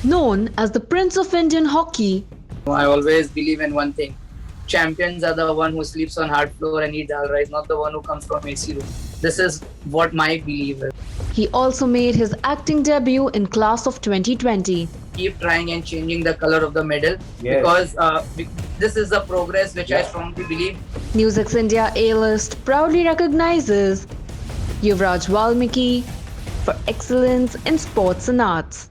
Known as the Prince of Indian Hockey, I always believe in one thing. Champions are the one who sleeps on hard floor and eats dal rice, not the one who comes from AC room. This is what my belief is. he also made his acting debut in Class of 2020. Keep trying and changing the color of the medal because this is the progress which I strongly believe. NewsX India A-List proudly recognizes Yuvraj Walmiki for excellence in sports and arts.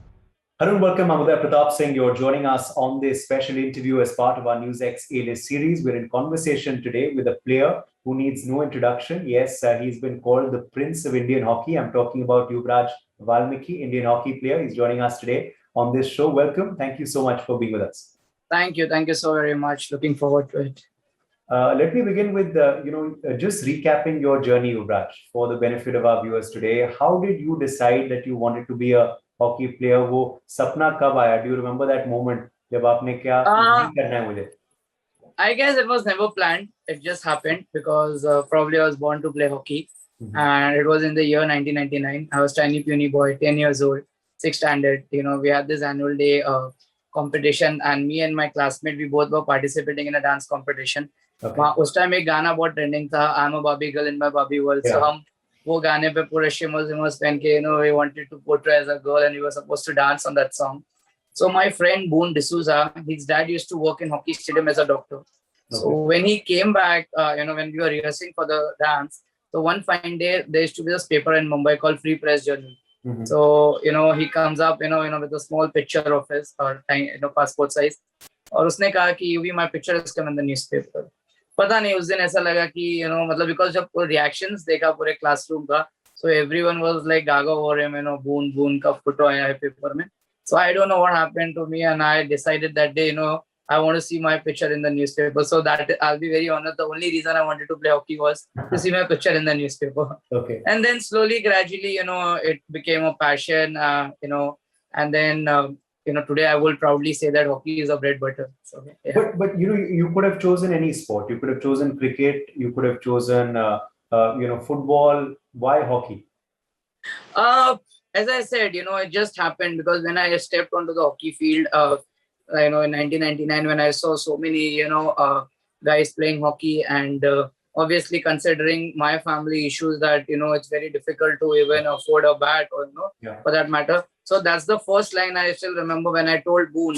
Hello and welcome. I'm Uday Pratap Singh. You're joining us on this special interview as part of our NewsX A-List series. We're in conversation today with a player who needs no introduction. Yes, he's been called the Prince of Indian Hockey. I'm talking about Yuvraj Walmiki, Indian hockey player. He's joining us today on this show. Welcome. Thank you so much for being with us. Thank you. Thank you so very much. Looking forward to it. Let me begin with, just recapping your journey, Yuvraj, for the benefit of our viewers today. How did you decide that you wanted to be a hockey player? वो सपना कब आया? Do you remember that moment जब आपने क्या करना है मुझे? I guess it was never planned. It just happened because probably I was born to play hockey, and it was in the year 1999. I was tiny puny boy, 10 years old, 6th standard. We had this annual day competition, and me and my classmate, we both were participating in a dance competition. उस time एक गाना बहुत trending था, I'm a Barbie girl in my Barbie world. So हम वो गाने पे पूरे शिमर्स पहन के we wanted to portray as a girl and we were supposed to dance on that song. So my friend Boone D'Souza, his dad used to work in hockey stadium as a doctor. So when he came back, when we were rehearsing for the dance, so one fine day there used to be this paper in Mumbai called Free Press Journey. So he comes up with a small picture of his or passport size, और उसने कहा कि you be my picture is come in the newspaper. पता नहीं उस दिन ऐसा लगा कि मतलब because जब reactions देखा पूरे classroom का, so everyone was like गागा हो रहे हैं, बून का फोटो आया है पेपर में. So I don't know what happened to me, and I decided that day, I want to see my picture in the newspaper. So that I'll be very honest, the only reason I wanted to play hockey was to see my picture in the newspaper. Okay. And then slowly, gradually, it became a passion, and then today I will proudly say that hockey is a bread butter. So, yeah. But you could have chosen any sport. You could have chosen cricket. You could have chosen football. Why hockey? As I said, it just happened because when I stepped onto the hockey field, in 1999, when I saw so many guys playing hockey, and obviously considering my family issues that it's very difficult to even afford a bat or for that matter. So that's the first line I still remember when I told Boone,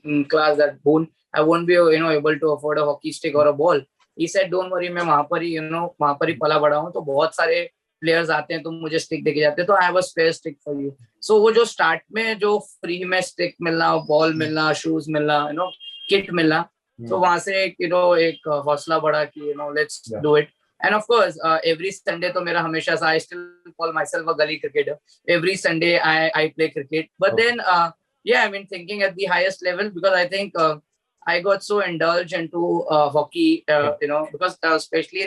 in class that Boone, I won't be able to afford a hockey stick or a ball. He said, don't worry, मैं वहाँ पर ही वहाँ पर ही पला बड़ा हूँ, तो बहुत सारे प्लेयर्स आते हैं, तुम मुझे स्टिक देके जाते हैं, तो I have a spare stick for you. So वो जो स्टार्ट में जो फ्री में स्टिक मिलना, बॉल मिलना, शूज मिलना, किट मिलना, तो वहां से एक हौसला बढ़ा कि let's do it. And of course, every Sunday तो मेरा हमेशा सा, I still call myself a gully cricketer. Every Sunday I play cricket. But then, thinking at the highest level, because I think I got so indulged into hockey, because especially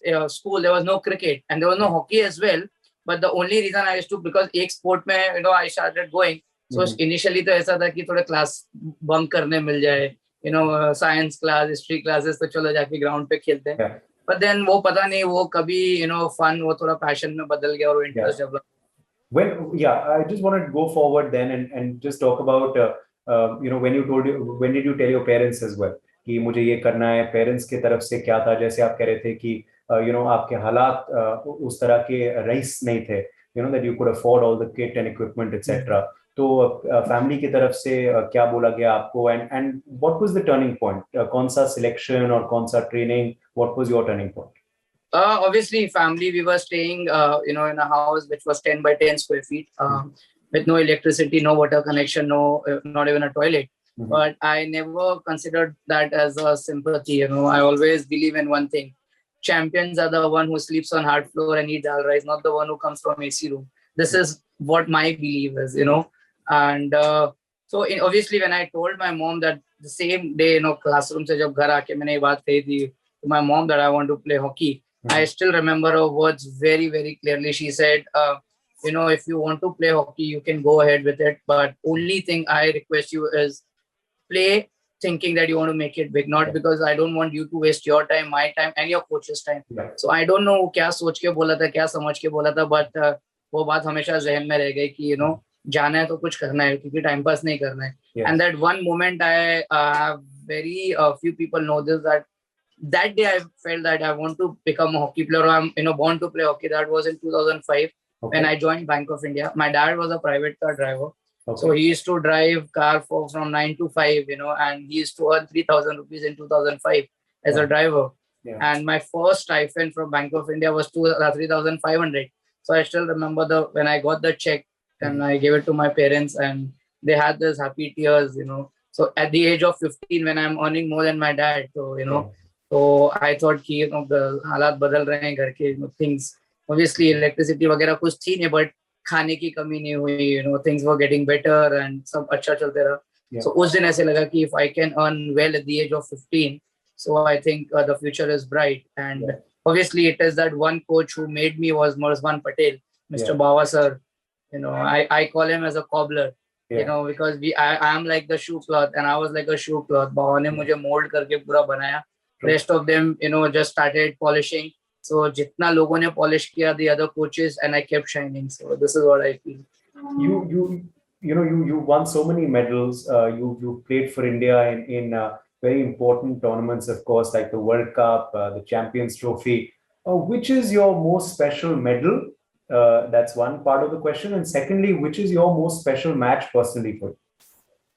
in school, there was no cricket and there was no hockey as well. But the only reason I used to, because एक sport में, I started going. So initially तो ऐसा था कि थोड़ा class bunk करने मिल जाए, science class, history classes, तो चलो जाके ground पे खेलते हैं. But then वो पता नहीं वो कभी fun वो थोड़ा passion में बदल गया और interest develop. Well, I just want to go forward then and just talk about when did you tell your parents as well कि मुझे ये करना है? Parents के तरफ से क्या था? जैसे आप कह रहे थे कि आपके हालात उस तरह के रईस नहीं थे, that you could afford all the kit and equipment etc. तो फैमिली की तरफ से क्या बोला गया आपको, and what was the turning point? कौन सा selection और कौन सा training? What was your turning point? Obviously, family, we were staying, in a house which was 10 by 10 square feet, with no electricity, no water connection, not even a toilet. But I never considered that as a sympathy. I always believe in one thing. Champions are the one who sleeps on hard floor and eats dal rice, not the one who comes from AC room. This is what my belief is, And so obviously, when I told my mom that the same day, classroom se jab ghar aake maine ye baat kahi thi to my mom that I want to play hockey, I still remember her words very, very clearly. She said, if you want to play hockey, you can go ahead with it. But only thing I request you is play thinking that you want to make it big, not because I don't want you to waste your time, my time, and your coach's time. So I don't know क्या सोच के बोला था, क्या समझ के बोला था, but वो बात हमेशा जहन में रह गई कि जाना है तो कुछ करना है, क्योंकि टाइम पास नहीं करना है. Yes. And that one moment, I have very few people know this, that day I felt that I want to become a hockey player. I'm born to play hockey. That was in 2005 when I joined Bank of India. My dad was a private car driver. Okay. So he used to drive car from 9 to 5, and he used to earn 3,000 rupees in 2005 as a driver. Yeah. And my first stipend from Bank of India was 3,500. So I still remember when I got the check and I gave it to my parents, and they had this happy tears. So at the age of 15, when I'm earning more than my dad, so I thought कि the हालात बदल रहे हैं घर के, things obviously electricity वगैरह कुछ थी नहीं, but खाने की कमी नहीं हुई, things were getting better and सब अच्छा चलते रहा. So उस दिन ऐसे लगा कि if I can earn well at the age of 15, so I think the future is bright. And obviously it is that one coach who made me was Marzban Patel, Mr. Bawa sir. I call him as a cobbler. Because I am like the shoe cloth and I was like a shoe cloth. Bawa ने मुझे mold करके पूरा बनाया. Rest of them, just started polishing. So जितना लोगों ने polish किया, the other coaches, and I kept shining. So this is what I feel. You won so many medals. You played for India in very important tournaments, of course, like the World Cup, the Champions Trophy. Which is your most special medal? That's one part of the question. And secondly, which is your most special match personally for you?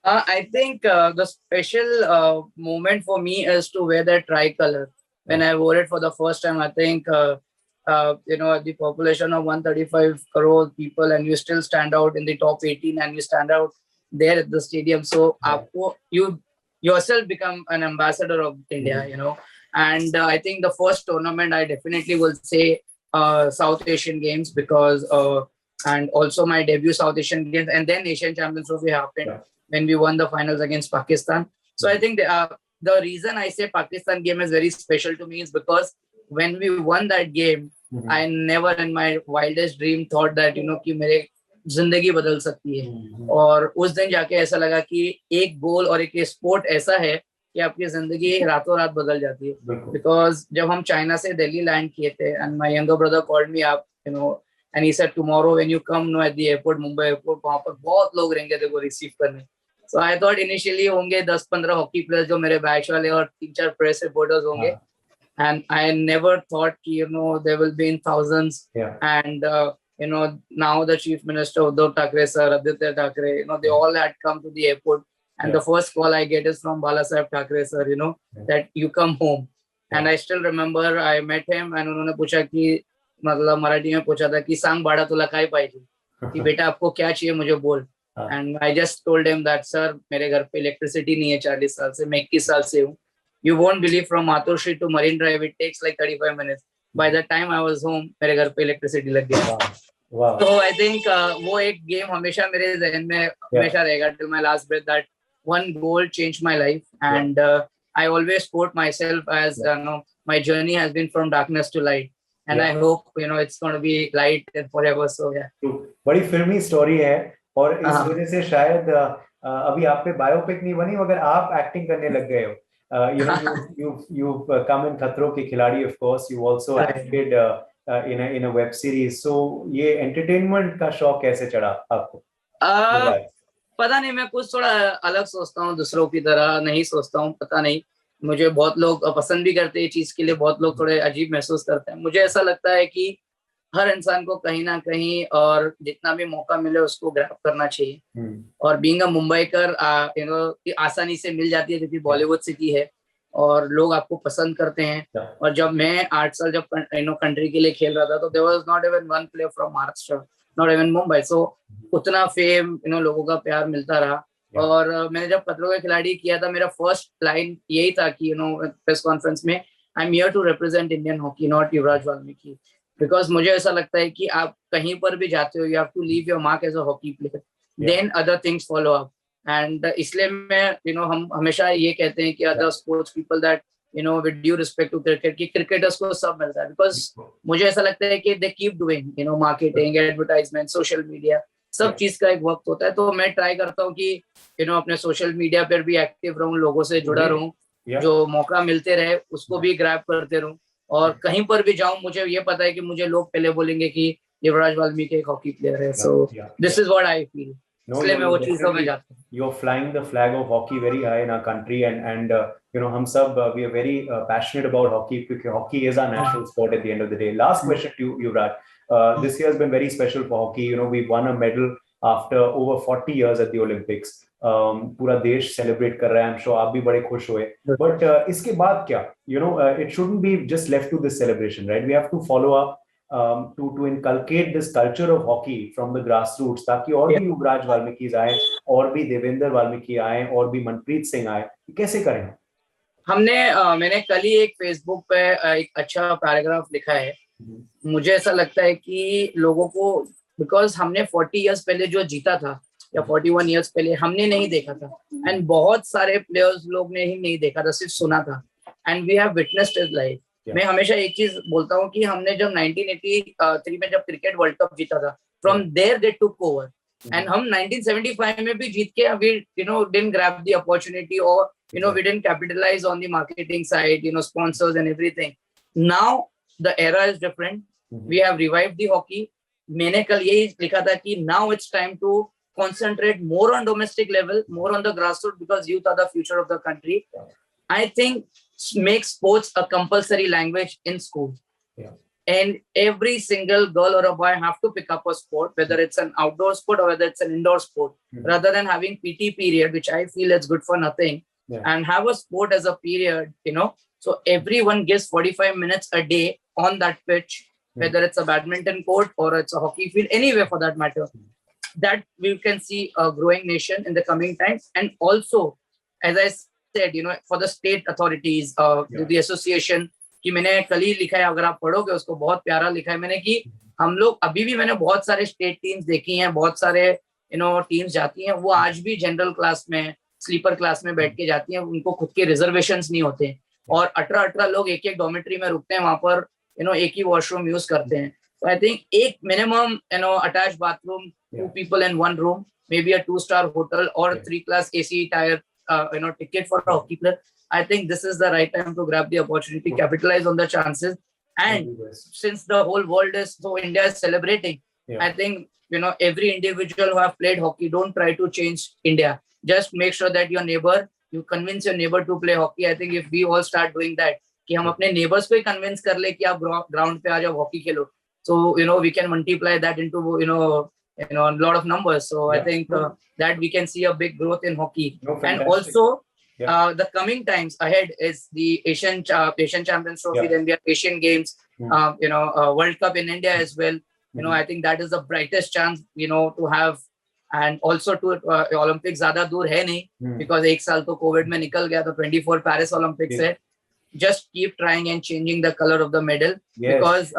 I think the special moment for me is to wear that tricolor. When I wore it for the first time, I think, the population of 135 crore people, and you still stand out in the top 18, and you stand out there at the stadium. So you yourself become an ambassador of India, And I think the first tournament, I definitely will say South Asian Games, because and also my debut South Asian Games, and then Asian Champions Trophy happened when we won the finals against Pakistan. So I think the reason I say Pakistan game is very special to me is because when we won that game, I never in my wildest dream thought that कि मेरे जिंदगी बदल सकती है. और उस दिन जाके ऐसा लगा कि एक गोल और एक स्पोर्ट ऐसा है कि आपकी जिंदगी रातों रात बदल जाती है. Because जब हम चाइना से दिल्ली लैंड किए थे, and my younger brother called me up, and he said tomorrow when you come at the airport, Mumbai airport, वहाँ पर बहुत लोग रहेंगे तेरे को रिसीव करने. So I thought initially होंगे 10-15 हॉकी प्लेयर्स जो मेरे बैच वाले और 3-4 प्रेस रिपोर्टर्स होंगे. And I never thought there will be in thousands. And now the Chief Minister Uddhav Thackeray sir, Aditya Thackeray, they all had come to the airport. And the first call I get is from Balasaheb Thackeray sir, that you come home. And I still remember I met him and उन्होंने पूछा कि मतलब मराठी में पूछा था कि सांग बाड़ा तुला काय पाहिजे, कि बेटा आपको क्या चाहिए मुझे बोल. And I just told him that sir मेरे घर पे इलेक्ट्रिसिटी नहीं है 40 साल से, मैं 21 साल से हूँ. You won't believe from Mathur Street to Marine Drive, it takes like 35 minutes. By the time I was home, मेरे घर पे इलेक्ट्रिसिटी लग गई. Wow. So I think वो एक गेम हमेशा मेरे ज़हन में हमेशा रहेगा till my last breath. That one goal changed my life, and I always quote myself as my journey has been from darkness to light, and I hope it's going to be light forever. So yeah. बड़ी फिल्मी story है और इस वजह से शायद अभी आप पे बायोपिक नहीं बनी मगर आप एक्टिंग करने लग गए हो. You've come in खतरों के खिलाड़ी, of course. You also acted in a web series. So ये entertainment का शौक कैसे चढ़ा आपको? पता नहीं, मैं कुछ थोड़ा अलग सोचता हूँ, दूसरों की तरह नहीं सोचता हूँ. पता नहीं, मुझे बहुत लोग पसंद भी करते हैं चीज के लिए, बहुत लोग थोड़े अजीब महसूस करते हैं. मुझे ऐसा लगता है कि हर इंसान को कहीं ना कहीं और जितना भी मौका मिले उसको ग्रैब करना चाहिए. और बीइंग अ मुंबईकर आसानी से मिल जाती है क्योंकि बॉलीवुड सिटी है और लोग आपको पसंद करते हैं. और जब मैं 8 साल जब कंट्री के लिए खेल रहा था तो there was not even one player from Maharashtra, not even Mumbai. So उतना फेम लोगों का प्यार मिलता रहा. और मैंने जब खतरों के खिलाड़ी किया था, मेरा फर्स्ट लाइन यही था कि प्रेस कॉन्फ्रेंस में, I am here to represent Indian hockey, not Yuvraj Valmiki. Because मुझे ऐसा लगता है कि आप कहीं पर भी जाते हो, you have to leave your mark as a hockey player, then other things follow up. And इसलिए मैं हम हमेशा ये कहते हैं कि other sports people that with due respect to cricket, कि क्रिकेटर्स को सब मिलता है. बिकॉज मुझे ऐसा लगता है कि they keep doing marketing, advertisement, social media, सब चीज का एक वक्त होता है. तो मैं ट्राई करता हूँ कि अपने सोशल मीडिया पर भी एक्टिव रहूँ, लोगों से जुड़ा रहूँ, जो मौका मिलते रहे उसको भी ग्रैब करते रहूँ. और कहीं पर भी जाऊं, मुझे ये पता है कि मुझे लोग पहले बोलेंगे कि युवराज वाल्मीकि एक हॉकी प्लेयर है. So this is what I feel. इसलिए मैं वो चीजों में जाता हूँ. You're flying the flag of hockey very high in our country, and हम सब we are very passionate about hockey because hockey is our national sport at the end of the day. Last question to you, Yuvraj. This year has been very special for hockey. We won a medal after over 40 years at the Olympics. पूरा देश celebrate कर रहा है. I'm sure आप भी बड़े खुश हुए. But इसके बाद क्या? It shouldn't be just left to this celebration, right? We have to follow up. To inculcate this culture of hockey from the grassroots ताकि और भी युवराज वाल्मीकि आए, और भी देवेंद्र वाल्मीकि आए, और भी मनप्रीत सिंह आए. कैसे करें? मैंने कल ही एक फेसबुक पे एक अच्छा पैराग्राफ लिखा है. मुझे ऐसा लगता है कि लोगों को, बिकॉज हमने 40 इयर्स पहले जो जीता था या 41 इयर्स पहले हमने नहीं देखा था, एंड बहुत सारे प्लेयर्स लोग ने ही नहीं देखा था, सिर्फ सुना था, and we have witnessed it live. मैं हमेशा एक चीज बोलता हूँ कि हमने जब 1983 में जब क्रिकेट वर्ल्ड कप जीता था, from there they took over, and हम 1975 में भी जीत के we didn't grab the opportunity, और we didn't capitalize on the marketing side, sponsors and everything. Now the era is different. We have revived the hockey. मैंने कल यही लिखा था कि now it's time to concentrate more on domestic level, more on the grassroots, because youth are the future of the country. I think make sports a compulsory language in school. And every single girl or a boy have to pick up a sport, whether it's an outdoor sport or whether it's an indoor sport, rather than having PT period, which I feel is good for nothing. And have a sport as a period, so everyone gives 45 minutes a day on that pitch, whether it's a badminton court or it's a hockey field, anywhere for that matter. That we can see a growing nation in the coming times. And also, as I said, for the state authorities, the association, कि मैंने कल ही लिखा है, अगर आप पढ़ोगे उसको, बहुत प्यारा लिखा है मैंने, कि हम लोग अभी भी, मैंने बहुत सारे स्टेट टीम्स देखी हैं, बहुत सारे टीम्स जाती हैं, वो आज भी जनरल क्लास में, स्लीपर क्लास में बैठ के जाती हैं, उनको खुद के रिजर्वेशंस नहीं होते, और 18 लोग एक एक डॉर्मेट्री में रुकते हैं, वहां पर एक ही वॉशरूम यूज करते हैं. So I think एक minimum attached bathroom, 2 people in 1 room, maybe a 2-star hotel or 3-class AC tier ticket for a hockey player. I think this is the right time to grab the opportunity, capitalize on the chances, and since the whole world is, so India is celebrating, I think every individual who have played hockey, don't try to change India. Just make sure that you convince your neighbor to play hockey. I think if we all start doing that, कि हम अपने neighbors को ही convince कर ले कि आप ground पे आ जाओ, hockey Khelo, so we can multiply that into a lot of numbers. So I think that we can see a big growth in hockey. And also the coming times ahead is the Asian Champions Trophy, then we have Asian Games, World Cup in India as well. I think that is the brightest chance to have. And also to Olympics ज़्यादा दूर है नहीं, because एक साल तो Covid में निकल गया, तो 24 Paris Olympics है. Just keep trying and changing the color of the medal, because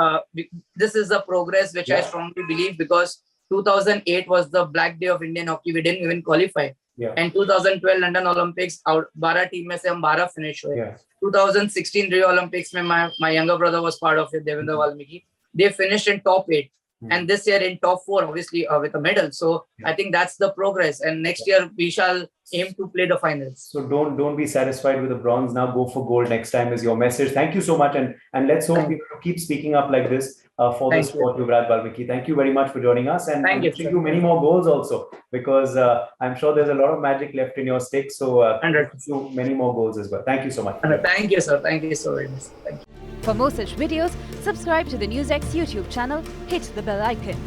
this is the progress which I strongly believe, because 2008 was the black day of Indian hockey. We didn't even qualify. And 2012 London Olympics, 12 team में से हम 12 finish हुए. 2016 Rio Olympics में my younger brother was part of it, Devendra Walmiki. They finished in top 8. And this year in top 4, obviously with a medal. So I think that's the progress. And next year we shall aim to play the finals. So don't be satisfied with the bronze. Now go for gold next time is your message. Thank you so much, and let's hope people keep speaking up like this for the sport. Yuvraj Walmiki, thank you very much for joining us, and wishing you many more goals also, because I'm sure there's a lot of magic left in your stick. So you many more goals as well. Thank you so much. Thank you, sir. Thank you so very much. Thank you. For more such videos, subscribe to the NewsX YouTube channel, hit the bell icon.